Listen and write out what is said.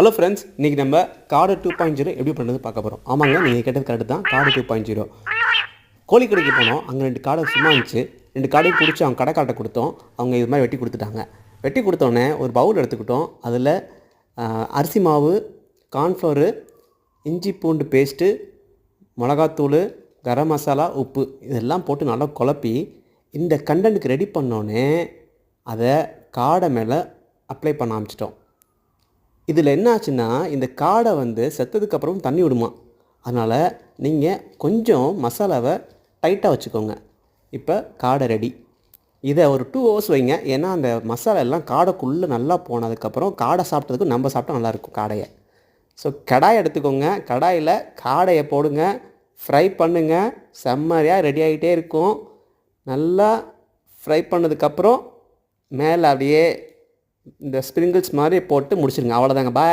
Hello friends, இன்றைக்கி நம்ம காடை 2.0 எப்படி பண்ணுறது பார்க்க போகிறோம். ஆமாங்க, நீங்கள் கேட்டது கரெக்டு தான். காடை 2.0 கோழி கடைக்கு போனோம். அங்கே 2 காடை சும்மா இருந்துச்சு. 2 காடையும் பிடிச்சி அவங்க கடைக்காட்ட கொடுத்தோம். அவங்க இது மாதிரி வெட்டி கொடுத்துட்டாங்க. வெட்டி கொடுத்தோடனே ஒரு பவுல் எடுத்துக்கிட்டோம். அதில் அரிசி மாவு, கார்ன்ஃப்ளவரு, இஞ்சி பூண்டு பேஸ்ட்டு, மிளகாத்தூள், கரம் மசாலா, உப்பு இதெல்லாம் போட்டு நல்லா குழப்பி இந்த கண்டென்ட்டுக்கு ரெடி பண்ணோன்னே அதை காடை மேலே அப்ளை பண்ண ஆரம்பிச்சிட்டோம். இதில் என்ன ஆச்சுன்னா, இந்த காடை செத்ததுக்கப்புறம் தண்ணி விடுமா. அதனால் நீங்கள் கொஞ்சம் மசாலாவை டைட்டாக வச்சுக்கோங்க. இப்போ காடை ரெடி. இதை ஒரு 2 hours வைங்க. ஏன்னா அந்த மசாலா எல்லாம் காடைக்குள்ளே நல்லா போனதுக்கப்புறம் காடை சாப்பிட்டதுக்கும் நம்ம சாப்பிட்டா நல்லாயிருக்கும் காடையை. ஸோ கடாயை எடுத்துக்கோங்க. கடாயில் காடையை போடுங்க, ஃப்ரை பண்ணுங்கள். செம்மறியாக ரெடி ஆகிட்டே இருக்கும். நல்லா ஃப்ரை பண்ணதுக்கப்புறம் மேலே அப்படியே இந்த ஸ்ப்ரிங்கிள்ஸ் மாதிரி போட்டு முடிச்சிருங்க. அவ்வளோதாங்க. பாய்.